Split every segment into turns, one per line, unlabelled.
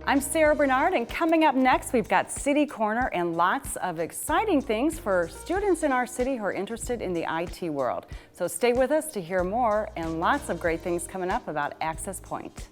I'm Sarah Bernard, and coming up next, we've got City Corner and lots of exciting things for students in our city who are interested in the IT world. So stay with us to hear more, and lots of great things coming up about Access Point.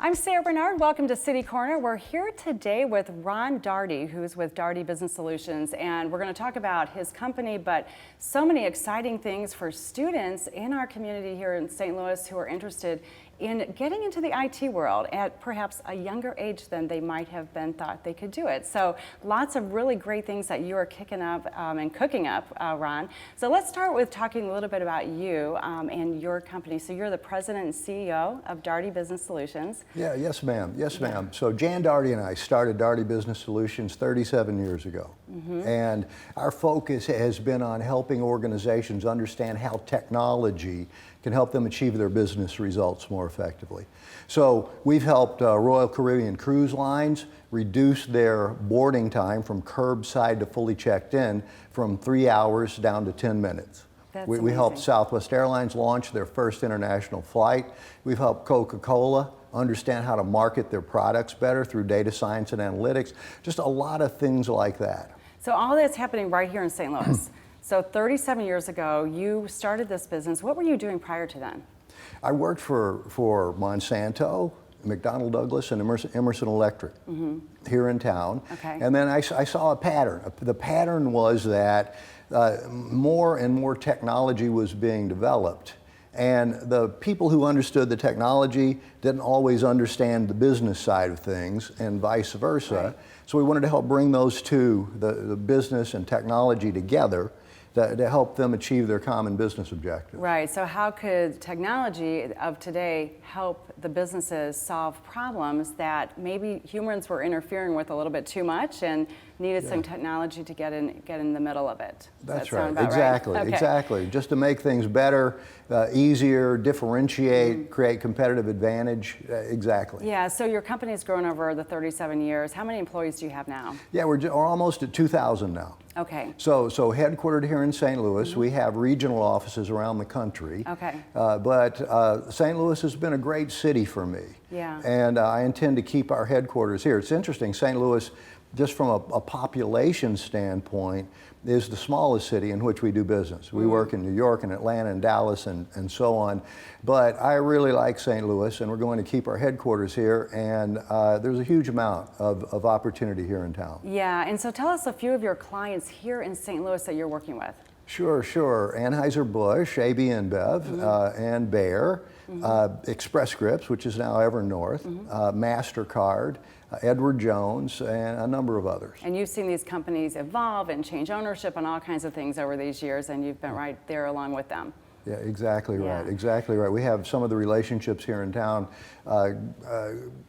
I'm Sarah Bernard. Welcome to City Corner. We're here today with Ron Daugherty, who's with Daugherty Business Solutions, and we're going to talk about his company, but so many exciting things for students in our community here in St. Louis who are interested in getting into the IT world at perhaps a younger age than they might have been thought they could do it. So lots of really great things that you are kicking up and cooking up, Ron. So let's start with talking a little bit about you and your company. So you're the president and CEO of Daugherty Business Solutions.
Yeah, yes ma'am, yes ma'am. So Jan Daugherty and I started Daugherty Business Solutions 37 years ago. And our focus has been on helping organizations understand how technology can help them achieve their business results more effectively. So we've helped Royal Caribbean Cruise Lines reduce their boarding time from curbside to fully checked in from 3 hours down to 10 minutes. We helped Southwest Airlines launch their first international flight. We've helped Coca-Cola understand how to market their products better through data science and analytics, just a lot of things like that.
So all that's happening right here in St. Louis. So 37 years ago, you started this business. What were you doing prior to then?
I worked for Monsanto, McDonnell Douglas, and Emerson Electric here in town. And then I saw a pattern. The pattern was that more and more technology was being developed. And the people who understood the technology didn't always understand the business side of things, and vice versa. So we wanted to help bring those two, the business and technology, together to help them achieve their common business objectives.
Right, so how could technology of today help the businesses solve problems that maybe humans were interfering with a little bit too much and needed some technology to get in the middle of it?
That's right, exactly, exactly. Just to make things better, easier, differentiate, create competitive advantage, exactly.
Yeah, so your company has grown over the 37 years. How many employees do you have now?
Yeah, we're almost at 2,000 now.
Okay.
So headquartered here in St. Louis, we have regional offices around the country.
Okay.
But St. Louis has been a great city for me.
Yeah.
And I intend to keep our headquarters here. It's interesting, St. Louis, just from a population standpoint, is the smallest city in which we do business. We work in New York and Atlanta and Dallas and so on. But I really like St. Louis, and we're going to keep our headquarters here, and there's a huge amount of opportunity here in town.
Yeah, and so tell us a few of your clients here in St. Louis that you're working with.
Sure, sure. Anheuser-Busch, AB InBev, and Bayer, Express Scripts, which is now Evernorth, MasterCard, Edward Jones, and a number of others.
And you've seen these companies evolve and change ownership and all kinds of things over these years, and you've been right there along with them.
Yeah, exactly right, exactly right. We have some of the relationships here in town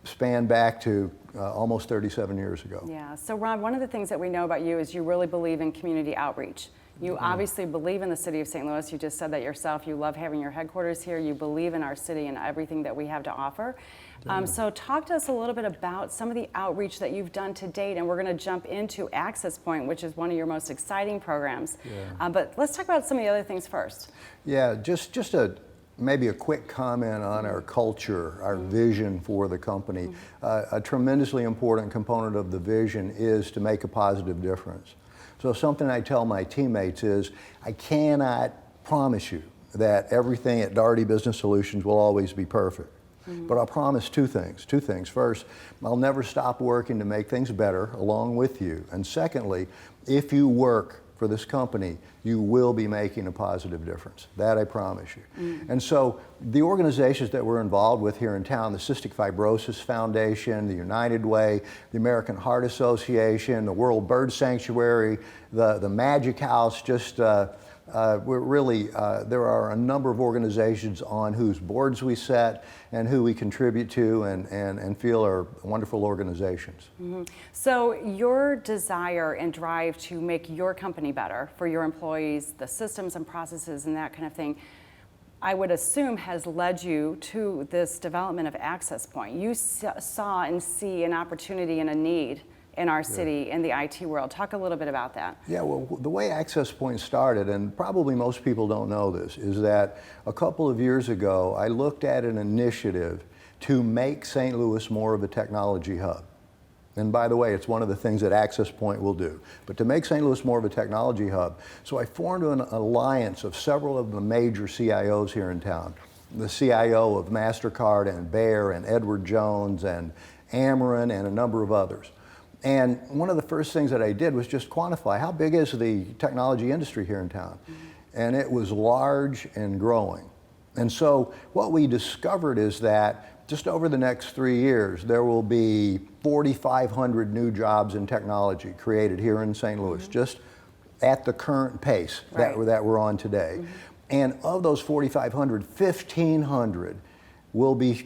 span back to almost 37 years ago.
Yeah, so Ron, one of the things that we know about you is you really believe in community outreach. You obviously believe in the city of St. Louis. You just said that yourself. You love having your headquarters here. You believe in our city and everything that we have to offer. So talk to us a little bit about some of the outreach that you've done to date, and we're going to jump into Access Point, which is one of your most exciting programs. But let's talk about some of the other things first.
Yeah, just maybe a quick comment on our culture, our vision for the company. A tremendously important component of the vision is to make a positive difference. So something I tell my teammates is, I cannot promise you that everything at Daugherty Business Solutions will always be perfect. But I'll promise two things. First, I'll never stop working to make things better along with you. And secondly, if you work for this company, you will be making a positive difference. That I promise you. And so the organizations that we're involved with here in town, the Cystic Fibrosis Foundation, the United Way, the American Heart Association, the World Bird Sanctuary, the Magic House, just we're really, there are a number of organizations on whose boards we set and who we contribute to and feel are wonderful organizations.
So your desire and drive to make your company better for your employees, the systems and processes and that kind of thing, I would assume, has led you to this development of Access Point. You saw and see an opportunity and a need in our city in the IT world. Talk a little bit about that.
Yeah, well, the way Access Point started, and probably most people don't know this, is that a couple of years ago, I looked at an initiative to make St. Louis more of a technology hub. And by the way, it's one of the things that Access Point will do, but to make St. Louis more of a technology hub. So I formed an alliance of several of the major CIOs here in town. The CIO of MasterCard and Bayer and Edward Jones and Ameren and a number of others. And one of the first things that I did was just quantify how big is the technology industry here in town. And it was large and growing. And so what we discovered is that just over the next 3 years, there will be 4,500 new jobs in technology created here in St. Louis, just at the current pace that we're on today. And of those 4,500, 1,500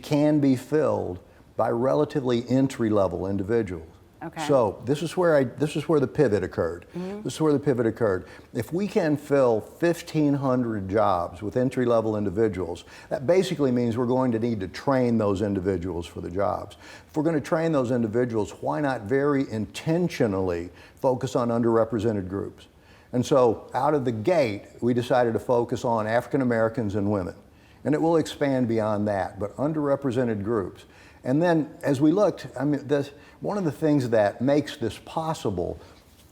can be filled by relatively entry-level individuals.
Okay.
So this is where the pivot occurred. This is where the pivot occurred. If we can fill 1,500 jobs with entry-level individuals, that basically means we're going to need to train those individuals for the jobs. If we're going to train those individuals, why not very intentionally focus on underrepresented groups? And so out of the gate, we decided to focus on African Americans and women. And it will expand beyond that, but underrepresented groups. And then as we looked, I mean, one of the things that makes this possible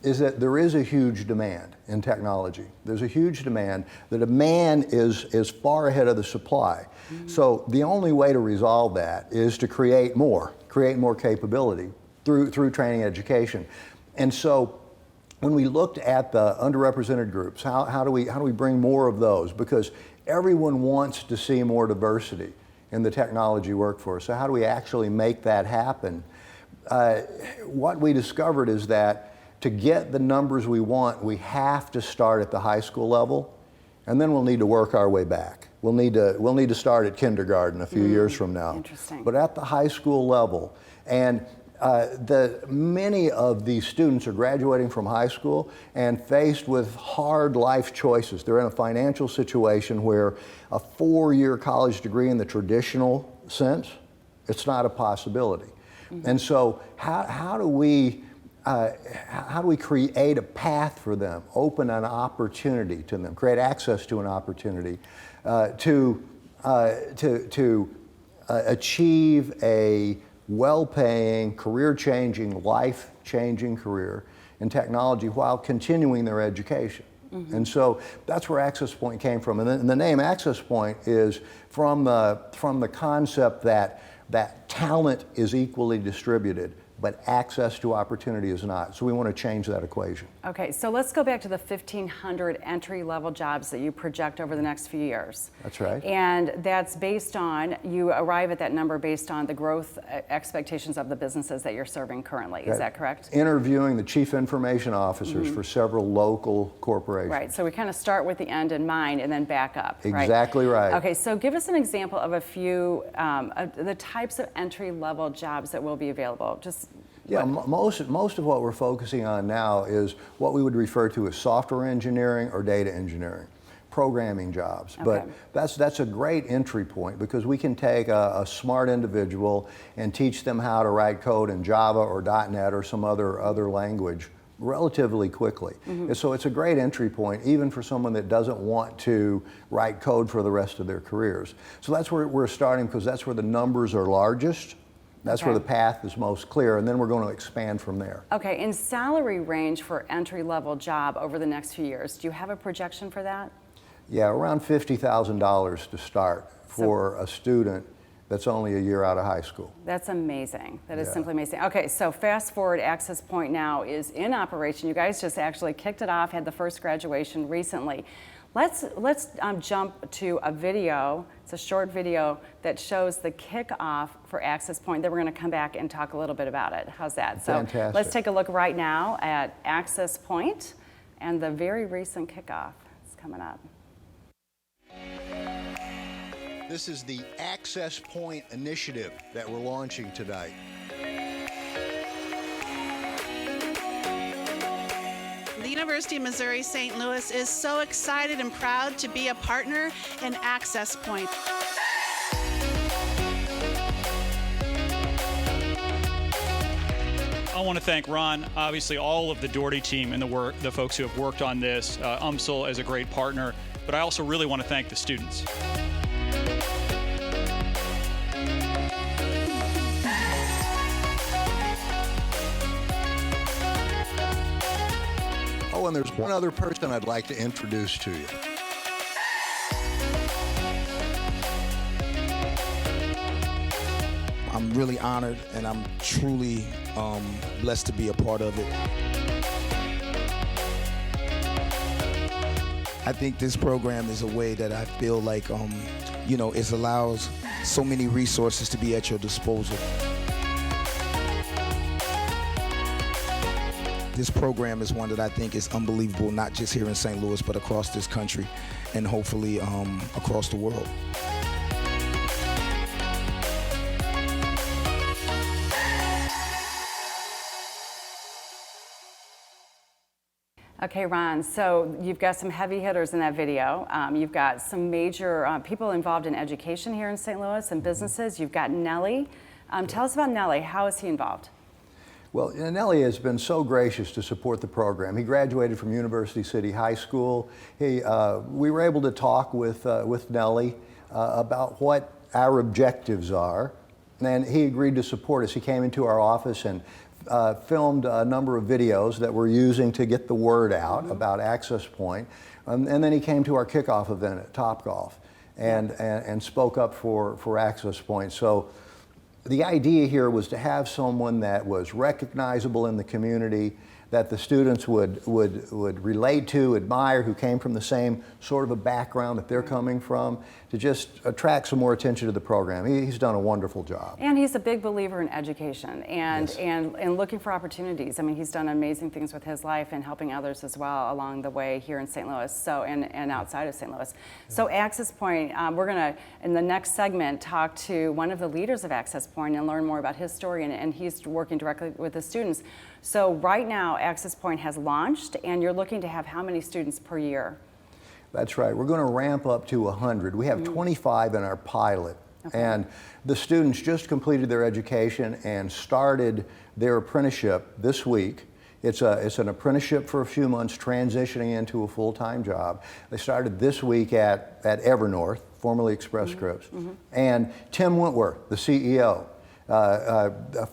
is that there is a huge demand in technology. There's a huge demand. The demand is far ahead of the supply. So the only way to resolve that is to create more capability through training education. And so when we looked at the underrepresented groups, how do we bring more of those? Because everyone wants to see more diversity in the technology workforce. So how do we actually make that happen? What we discovered is that to get the numbers we want, we have to start at the high school level, and then we'll need to work our way back. We'll need to start at kindergarten a few years from now.
Interesting.
But at the high school level, and many of these students are graduating from high school and faced with hard life choices. They're in a financial situation where a 4-year college degree in the traditional sense, it's not a possibility. And so how do we create a path for them, open an opportunity to them, create access to an opportunity to achieve a well-paying, career-changing, life-changing career in technology while continuing their education. And so that's where Access Point came from. And the name Access Point is from the concept that talent is equally distributed, but access to opportunity is not. So we want to change that equation.
Okay, so let's go back to the 1,500 entry-level jobs that you project over the next few years.
That's right.
And that's based on, you arrive at that number based on the growth expectations of the businesses that you're serving currently. Is that correct?
Interviewing the chief information officers for several local corporations.
Right, so we kind of start with the end in mind and then back up, right?
Exactly right.
Okay, so give us an example of a few, the types of entry-level jobs that will be available.
Yeah, most of what we're focusing on now is what we would refer to as software engineering or data engineering, programming jobs.
Okay.
But that's a great entry point because we can take a smart individual and teach them how to write code in Java or .NET or some other language relatively quickly. And so it's a great entry point even for someone that doesn't want to write code for the rest of their careers. So that's where we're starting because that's where the numbers are largest. That's where the path is most clear, and then we're going to expand from there.
Okay, in salary range for entry-level job over the next few years, do you have a projection for that?
Yeah, around $50,000 to start for a student that's only a year out of high school.
That's amazing. That is simply amazing. Okay, so fast forward, Access Point now is in operation. You guys just actually kicked it off, had the first graduation recently. Let's jump to a video. It's a short video that shows the kickoff for Access Point. Then we're going to come back and talk a little bit about it. How's that?
Fantastic.
So let's take a look right now at Access Point and the very recent kickoff. It's coming up.
This is the Access Point initiative that we're launching tonight.
University of Missouri St. Louis is so excited and proud to be a partner in Access Point.
I want to thank Ron, obviously all of the Doherty team and the folks who have worked on this, UMSL as a great partner, but I also really want to thank the students.
Oh, and there's one other person I'd like to introduce to you.
I'm really honored and I'm truly blessed to be a part of it. I think this program is a way that I feel like, it allows so many resources to be at your disposal. This program is one that I think is unbelievable, not just here in St. Louis, but across this country and hopefully across the world.
Okay, Ron, so you've got some heavy hitters in that video. You've got some major people involved in education here in St. Louis and businesses. You've got Nelly. Tell us about Nelly. How is he involved?
Well, Nelly has been so gracious to support the program. He graduated from University City High School. We were able to talk with Nelly about what our objectives are, and he agreed to support us. He came into our office and filmed a number of videos that we're using to get the word out about Access Point. And then he came to our kickoff event at Topgolf and spoke up for Access Point. So the idea here was to have someone that was recognizable in the community, that the students would relate to, admire, who came from the same sort of a background that they're coming from, to just attract some more attention to the program. He's done a wonderful job.
And he's a big believer in education and,
Yes.
and looking for opportunities. I mean, he's done amazing things with his life and helping others as well along the way here in St. Louis, so and outside of St. Louis. So Access Point, we're gonna, in the next segment, talk to one of the leaders of Access Point and learn more about his story, and he's working directly with the students. So right now, Access Point has launched, and you're looking to have how many students per year?
That's right. We're going to ramp up to 100. We have 25 in our pilot.
Okay.
And the students just completed their education and started their apprenticeship this week. It's an apprenticeship for a few months, transitioning into a full-time job. They started this week at Evernorth, formerly Express Scripts. And Tim Wentworth, the CEO,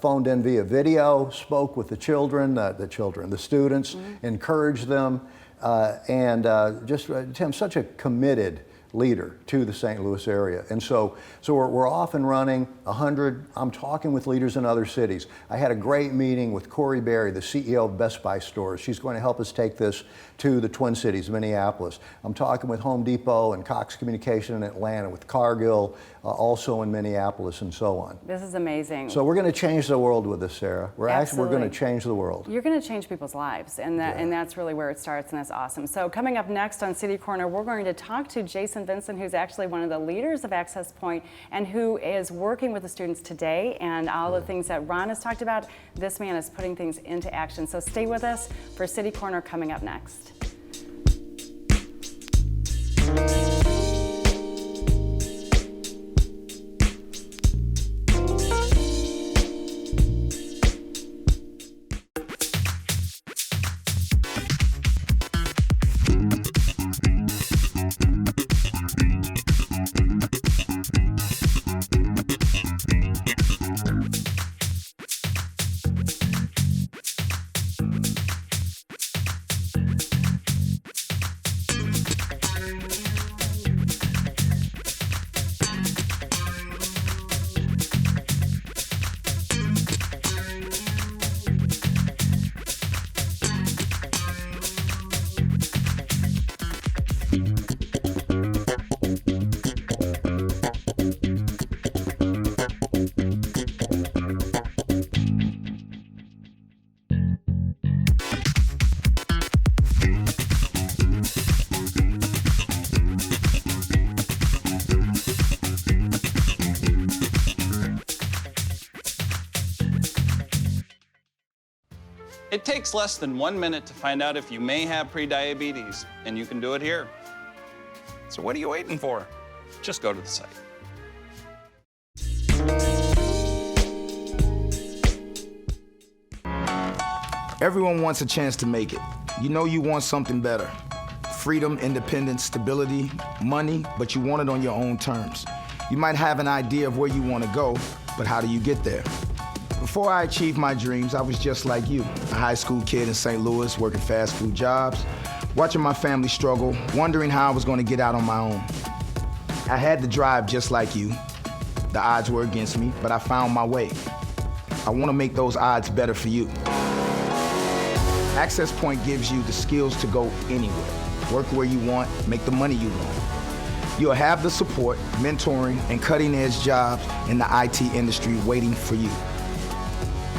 phoned in via video, spoke with the students, encouraged them, Tim's such a committed leader to the St. Louis area. And so we're off and running, 100. I'm talking with leaders in other cities. I had a great meeting with Corey Berry, the CEO of Best Buy Stores. She's going to help us take this to the Twin Cities, Minneapolis. I'm talking with Home Depot and Cox Communication in Atlanta, with Cargill, also in Minneapolis, and so on.
This is amazing.
So we're going to change the world with this, Sarah. We're
Absolutely.
going to change the world.
You're going to change people's lives, and that's really where it starts, and that's awesome. So coming up next on City Corner, we're going to talk to Jason Vincent, who's actually one of the leaders of Access Point and who is working with the students today, and all the things that Ron has talked about. This man is putting things into action. So stay with us for City Corner coming up next.
It takes less than 1 minute to find out if you may have prediabetes, and you can do it here. So what are you waiting for? Just go to the site.
Everyone wants a chance to make it. You know you want something better. Freedom, independence, stability, money, but you want it on your own terms. You might have an idea of where you want to go, but how do you get there? Before I achieved my dreams, I was just like you, a high school kid in St. Louis, working fast food jobs, watching my family struggle, wondering how I was going to get out on my own. I had the drive just like you. The odds were against me, but I found my way. I want to make those odds better for you. Access Point gives you the skills to go anywhere, work where you want, make the money you want. You'll have the support, mentoring, and cutting-edge jobs in the IT industry waiting for you.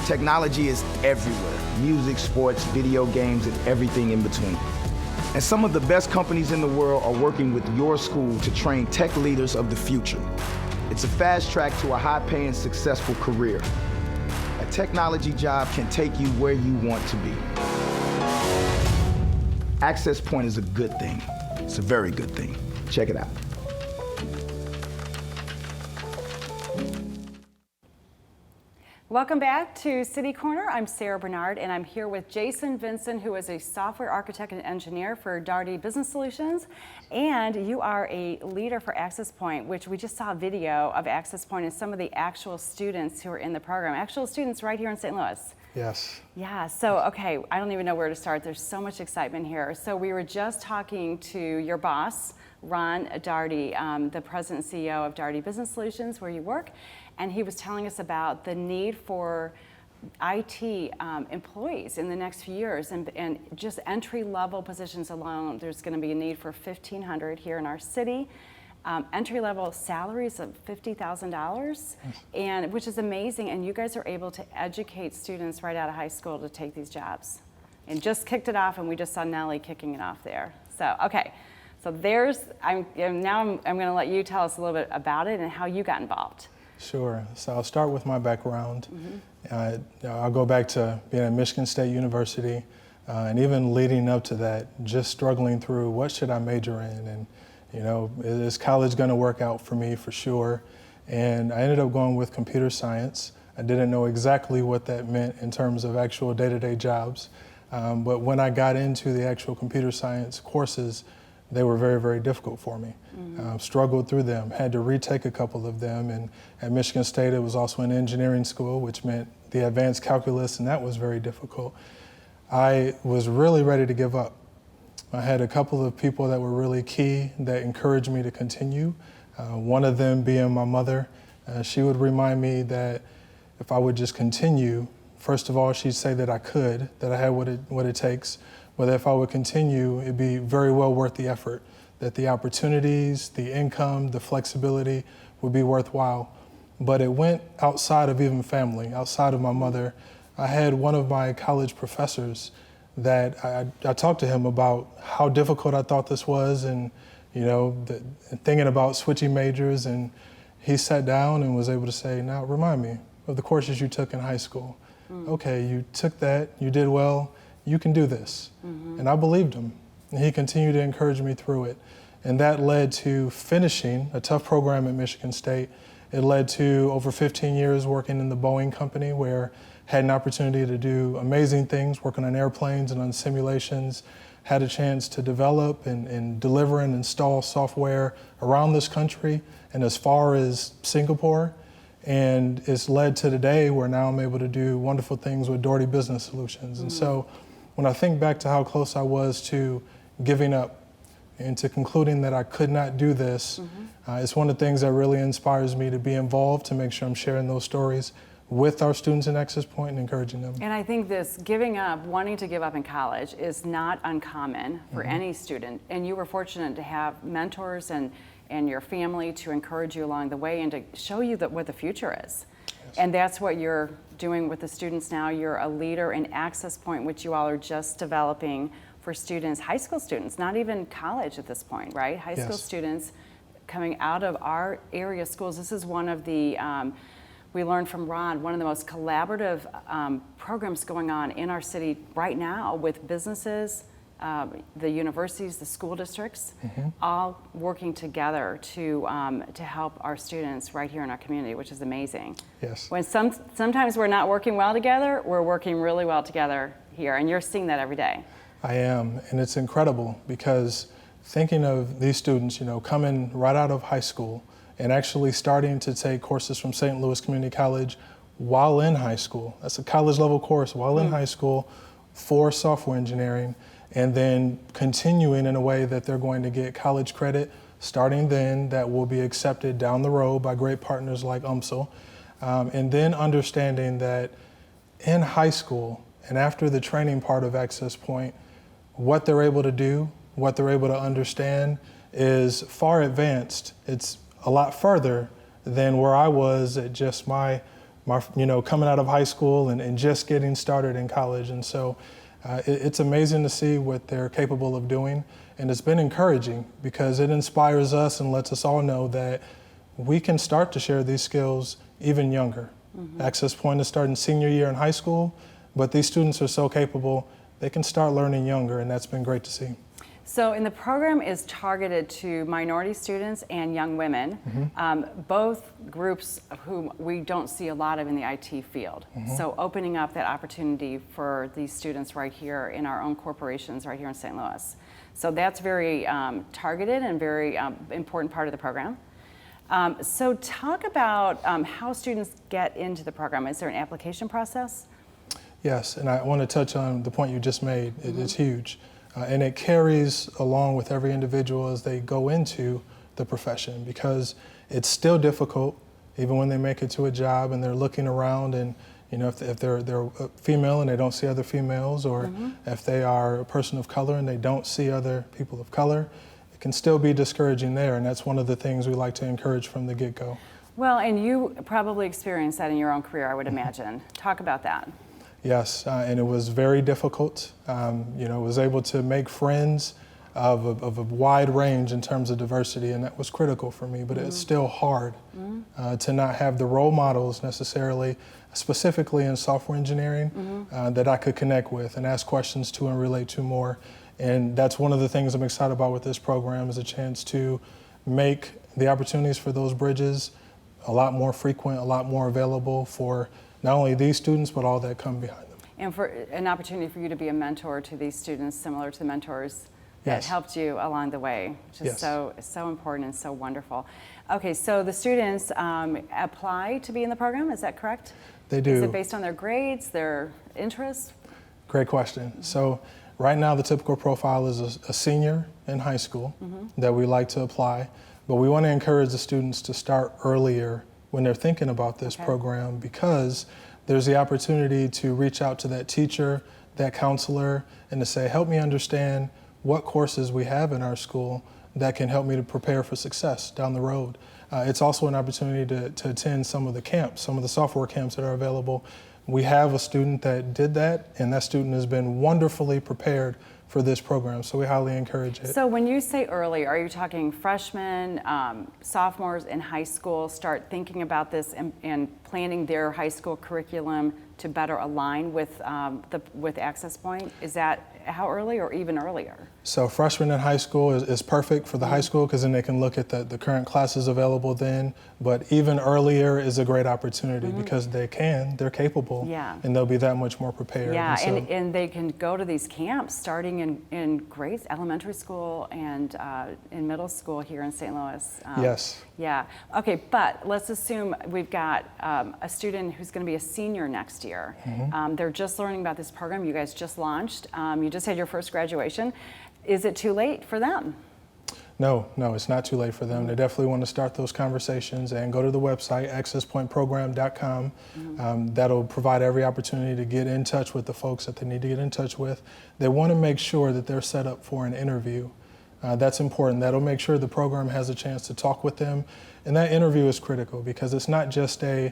Technology is everywhere. Music, sports, video games, and everything in between. And some of the best companies in the world are working with your school to train tech leaders of the future. It's a fast track to a high-paying, successful career. A technology job can take you where you want to be. Access Point is a good thing. It's a very good thing. Check it out.
Welcome back to City Corner. I'm Sarah Bernard, and I'm here with Jason Vincent, who is a software architect and engineer for Daugherty Business Solutions, and you are a leader for Access Point, which we just saw a video of Access Point and some of the actual students who are in the program. Actual students right here in St. Louis.
Yes.
Yeah, so, okay, I don't even know where to start. There's so much excitement here. So we were just talking to your boss, Ron Daugherty, the president and CEO of Daugherty Business Solutions, where you work, and he was telling us about the need for IT employees in the next few years, and just entry-level positions alone. There's going to be a need for 1,500 here in our city. Entry-level salaries of $50,000, and which is amazing. And you guys are able to educate students right out of high school to take these jobs, and just kicked it off. And we just saw Nellie kicking it off there. So okay, so I'm going to let you tell us a little bit about it and how you got involved.
Sure. So I'll start with my background. I'll go back to being at Michigan State University, and even leading up to that, just struggling through what should I major in, and is college going to work out for me for sure? And I ended up going with computer science. I didn't know exactly what that meant in terms of actual day-to-day jobs, but when I got into the actual computer science courses, they were very, very difficult for me. Struggled through them, had to retake a couple of them, and at Michigan State it was also an engineering school, which meant the advanced calculus, and that was very difficult. I was really ready to give up. I had a couple of people that were really key that encouraged me to continue. One of them being my mother. She would remind me that if I would just continue, first of all, she'd say that I could, that I had what it takes, but if I would continue, it'd be very well worth the effort, that the opportunities, the income, the flexibility would be worthwhile. But it went outside of even family, outside of my mother. I had one of my college professors that I talked to him about how difficult I thought this was, and thinking about switching majors, and he sat down and was able to say, now remind me of the courses you took in high school. Okay, you took that, you did well, you can do this. And I believed him, and he continued to encourage me through it. And that led to finishing a tough program at Michigan State. It led to over 15 years working in the Boeing company, where I had an opportunity to do amazing things, working on airplanes and on simulations, had a chance to develop and deliver and install software around this country and as far as Singapore. And it's led to today where now I'm able to do wonderful things with Daugherty Business Solutions. And so when I think back to how close I was to giving up and to concluding that I could not do this, it's one of the things that really inspires me to be involved, to make sure I'm sharing those stories with our students in Access Point and encouraging them.
And I think this giving up, wanting to give up in college, is not uncommon for any student. And you were fortunate to have mentors and your family to encourage you along the way and to show you what the future is. Yes. And that's what you're doing with the students now. You're a leader in Access Point, which you all are just developing for students, high school students, not even college at this point, right? High school students coming out of our area schools. This is one of the We learned from Ron, one of the most collaborative programs going on in our city right now with businesses, the universities, the school districts, all working together to help our students right here in our community, which is amazing.
Yes.
When sometimes we're not working well together, we're working really well together here, and you're seeing that every day.
I am, and it's incredible because thinking of these students, you know, coming right out of high school and actually starting to take courses from St. Louis Community College while in high school. That's a college level course while in high school for software engineering, and then continuing in a way that they're going to get college credit starting then that will be accepted down the road by great partners like UMSL. And then understanding that in high school and after the training part of Access Point, what they're able to do, what they're able to understand is far advanced. It's a lot further than where I was at just my you know, coming out of high school and just getting started in college. And so it's amazing to see what they're capable of doing. And it's been encouraging because it inspires us and lets us all know that we can start to share these skills even younger. Access Point is starting senior year in high school, but these students are so capable, they can start learning younger, and that's been great to see.
So, and the program is targeted to minority students and young women, both groups whom we don't see a lot of in the IT field. So opening up that opportunity for these students right here in our own corporations right here in St. Louis. So that's very targeted and very important part of the program. So talk about how students get into the program. Is there an application process?
Yes, and I want to touch on the point you just made. It's huge. And it carries along with every individual as they go into the profession, because it's still difficult, even when they make it to a job and they're looking around, and you know, if they're a female and they don't see other females, or if they are a person of color and they don't see other people of color, it can still be discouraging there, and that's one of the things we like to encourage from the get-go.
Well, and you probably experienced that in your own career, I would imagine. Talk about that.
Yes, and it was very difficult. You know, was able to make friends of a wide range in terms of diversity, and that was critical for me, but it's still hard to not have the role models necessarily, specifically in software engineering, that I could connect with and ask questions to and relate to more. And that's one of the things I'm excited about with this program, is a chance to make the opportunities for those bridges a lot more frequent, a lot more available for not only these students, but all that come behind them.
And for an opportunity for you to be a mentor to these students, similar to the mentors that helped you along the way, which is so important and so wonderful. Okay, so the students apply to be in the program, is that correct?
They do.
Is it based on their grades, their interests?
Great question. So right now the typical profile is a senior in high school that we like to apply, but we want to encourage the students to start earlier when they're thinking about this program, because there's the opportunity to reach out to that teacher, that counselor, and to say, help me understand what courses we have in our school that can help me to prepare for success down the road. It's also an opportunity to attend some of the camps, some of the software camps that are available. We have a student that did that, and that student has been wonderfully prepared for this program, so we highly encourage it.
So when you say early, are you talking freshmen, sophomores in high school start thinking about this and planning their high school curriculum to better align with Access Point? Is that how early, or even earlier?
So freshmen in high school is perfect for the high school, because then they can look at the current classes available then, but even earlier is a great opportunity because they're capable, and they'll be that much more prepared.
Yeah, and they can go to these camps starting in grades, elementary school and in middle school here in St. Louis.
Yes.
Yeah, okay, but let's assume we've got a student who's gonna be a senior next year. They're just learning about this program, you guys just launched, you just had your first graduation. Is it too late for them?
No, it's not too late for them. They definitely want to start those conversations and go to the website, accesspointprogram.com. That'll provide every opportunity to get in touch with the folks that they need to get in touch with. They want to make sure that they're set up for an interview. That's important. That'll make sure the program has a chance to talk with them. And that interview is critical, because it's not just a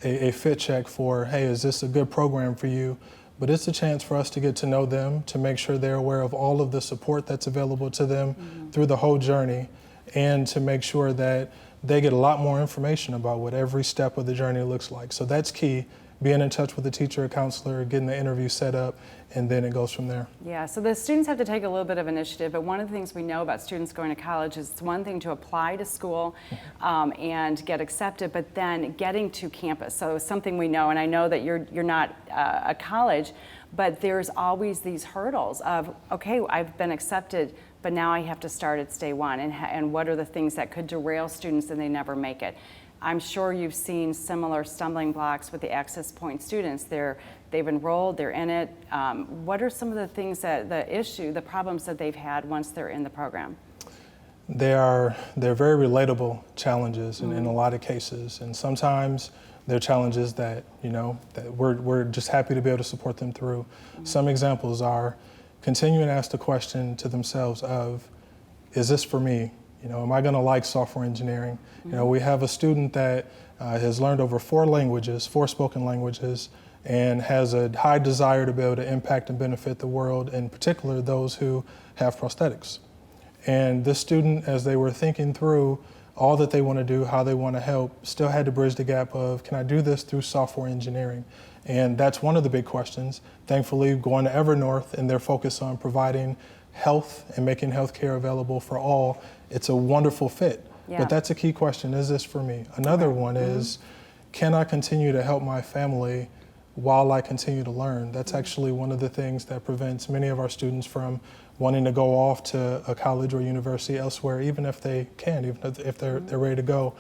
fit check for, hey, is this a good program for you? But it's a chance for us to get to know them, to make sure they're aware of all of the support that's available to them through the whole journey, and to make sure that they get a lot more information about what every step of the journey looks like. So that's key, being in touch with the teacher or counselor, getting the interview set up, and then it goes from there.
Yeah, so the students have to take a little bit of initiative, but one of the things we know about students going to college is it's one thing to apply to school and get accepted, but then getting to campus. So something we know, and I know that you're not a college, but there's always these hurdles of, okay, I've been accepted, but now I have to start at day one, and what are the things that could derail students and they never make it. I'm sure you've seen similar stumbling blocks with the Access Point students. They've enrolled, they're in it. What are some of the things that the problems that they've had once they're in the program?
They're very relatable challenges in a lot of cases, and sometimes they're challenges that that we're just happy to be able to support them through. Some examples are continuing to ask the question to themselves of, is this for me? Am I going to like software engineering? We have a student that has learned over 4 spoken languages, and has a high desire to be able to impact and benefit the world, in particular those who have prosthetics. And this student, as they were thinking through all that they want to do, how they want to help, still had to bridge the gap of, can I do this through software engineering? And that's one of the big questions. Thankfully, going to Evernorth and their focus on providing health and making healthcare available for all, it's a wonderful fit.
Yeah.
But that's a key question, is this for me? Another one is, can I continue to help my family while I continue to learn? That's actually one of the things that prevents many of our students from wanting to go off to a college or university elsewhere, even if they can, even if they're ready to go.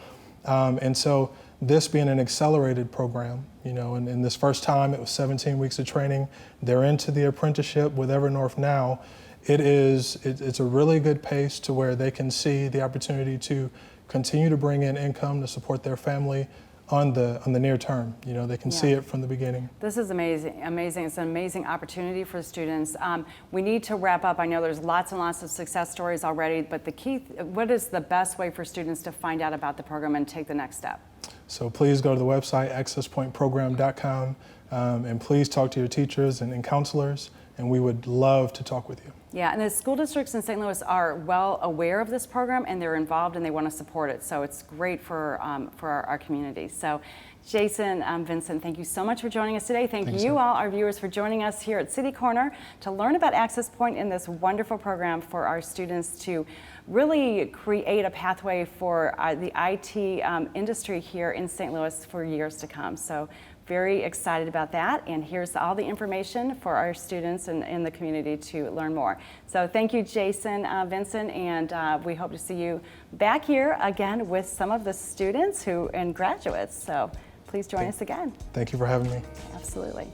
And so this being an accelerated program, and in this first time it was 17 weeks of training. They're into the apprenticeship with Evernorth now. It's a really good pace to where they can see the opportunity to continue to bring in income to support their family on the near term. They can see it from the beginning.
This is amazing. It's an amazing opportunity for students. We need to wrap up. I know there's lots and lots of success stories already, but the key, what is the best way for students to find out about the program and take the next step?
So please go to the website, accesspointprogram.com, and please talk to your teachers and counselors, and we would love to talk with you.
Yeah, and the school districts in St. Louis are well aware of this program, and they're involved and they want to support it. So it's great for our community. So Jason, Vincent, thank you so much for joining us today. Thank you all, our viewers, for joining us here at City Corner to learn about Access Point in this wonderful program for our students to really create a pathway for the IT industry here in St. Louis for years to come. So very excited about that, and here's all the information for our students in the community to learn more. So thank you, Jason, Vincent, and we hope to see you back here again with some of the students and graduates. So please join us again.
Thank you for having me.
Absolutely.